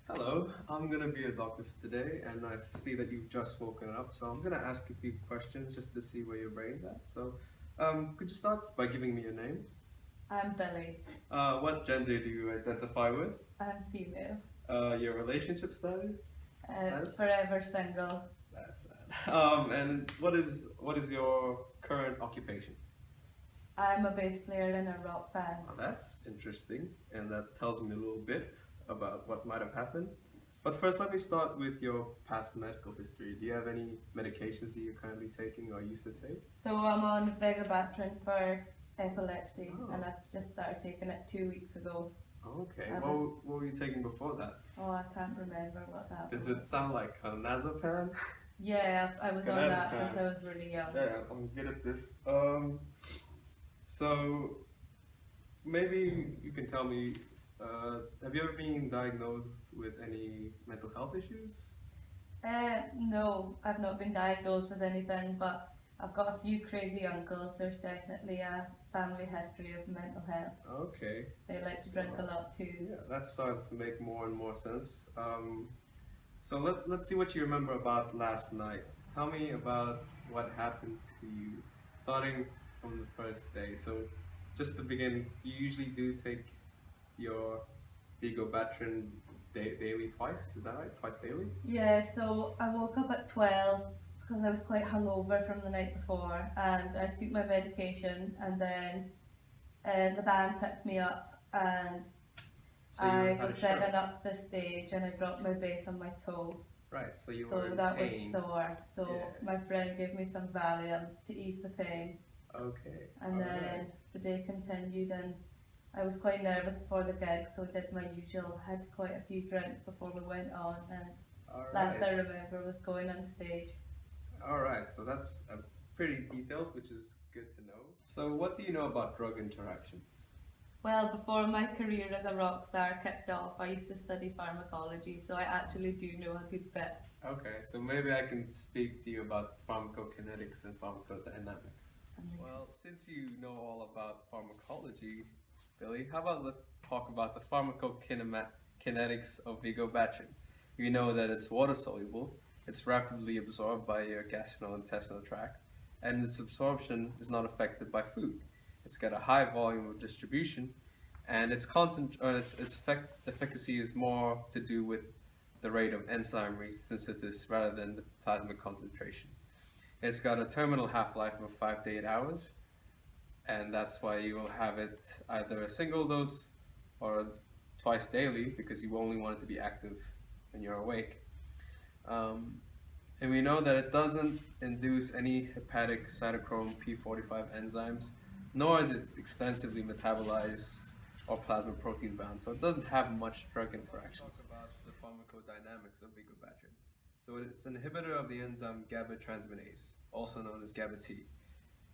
Hello, I'm gonna be a doctor for today, and I see that you've just woken up, so I'm gonna ask a few questions just to see where your brain's at. Could you start by giving me your name? I'm Billy. What gender do you identify with? I'm female. Your relationship status? Forever single. That's sad. And what is your current occupation? I'm a bass player in a rock band. Well, that's interesting, and that tells me a little bit about what might have happened. But first, let me start with your past medical history. Do you have any medications that you're currently taking or used to take? So I'm on Vigabatrin for epilepsy, Oh. and I've just started taking it 2 weeks ago. Okay. I What were you taking before that? Oh, I can't remember what that Does was. it sound like clonazepam? Yeah, I was on that Clonazepam. since I was really young. Yeah, I'm good at this. So maybe you can tell me, have you ever been diagnosed with any mental health issues? No, I've not been diagnosed with anything, but I've got a few crazy uncles. There's definitely a family history of mental health. Okay. They like to drink a lot too. Yeah, that's starting to make more and more sense. So let's see what you remember about last night. Tell me about what happened to you, starting from the first day. So, just to begin, you usually do take your Vigabatrin daily twice, is that right? Twice daily? Yeah, so I woke up at 12 because I was quite hungover from the night before, and I took my medication, and then the band picked me up, and So you I had was a stroke. setting up the stage, and I dropped my bass on my toe, Right, so you so were in that was pain. sore. So Yeah. my friend gave me some Valium to ease the pain, Okay, and then alright. the day continued, and I was quite nervous before the gig, so I did my usual, had quite a few drinks before we went on, and last I Alright. remember was going on stage. Alright, so that's pretty detailed, which is good to know. So, what do you know about drug interactions? Well, before my career as a rock star kicked off, I used to study pharmacology, so I actually do know a good bit. Okay, so maybe I can speak to you about pharmacokinetics and pharmacodynamics. Well, since you know all about pharmacology, Billy, how about let's talk about the pharmacokinetics of Vigabatrin. We know that it's water soluble, it's rapidly absorbed by your gastrointestinal tract, and its absorption is not affected by food. It's got a high volume of distribution, and efficacy is more to do with the rate of enzyme synthesis rather than the plasma concentration. It's got a terminal half-life of 5 to 8 hours, and that's why you will have it either a single dose or twice daily because you only want it to be active when you're awake. And we know that it doesn't induce any hepatic cytochrome P45 enzymes, nor is it extensively metabolized or plasma protein bound, so it doesn't have much drug interactions. Talk about the pharmacodynamics of Vigabatrin. So it's an inhibitor of the enzyme GABA transminase, also known as GABA T.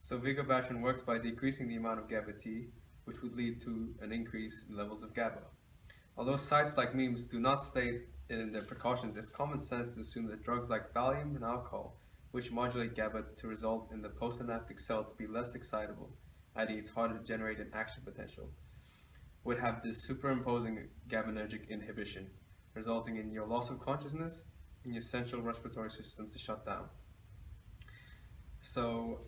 So Vigabatrin works by decreasing the amount of GABA T, which would lead to an increase in levels of GABA. Although sites like memes do not state in their precautions, it's common sense to assume that drugs like Valium and alcohol, which modulate GABA to result in the postsynaptic cell to be less excitable, i.e. it's harder to generate an action potential, would have this superimposing GABAergic inhibition, resulting in your loss of consciousness and your central respiratory system to shut down. So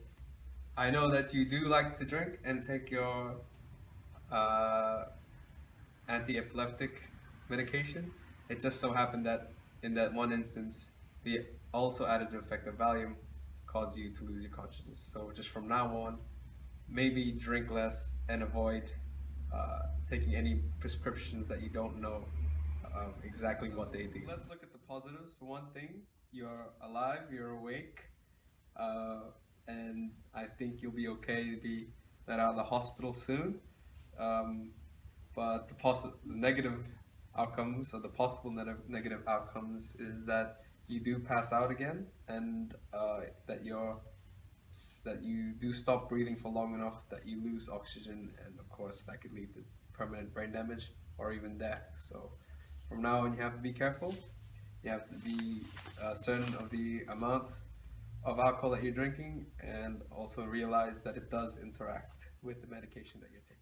I know that you do like to drink and take your anti-epileptic medication. It just so happened that in that one instance, the also additive effect of Valium caused you to lose your consciousness. So just from now on, maybe drink less and avoid taking any prescriptions that you don't know exactly what they do. Let's look at the positives. For one thing, you're alive, you're awake, and I think you'll be okay to be let out of the hospital soon. But the negative outcomes, or the possible negative outcomes, is that you do pass out again, and that you do stop breathing for long enough that you lose oxygen, and of course that could lead to permanent brain damage or even death. So from now on, you have to be careful. You have to be certain of the amount of alcohol that you're drinking, and also realize that it does interact with the medication that you're taking.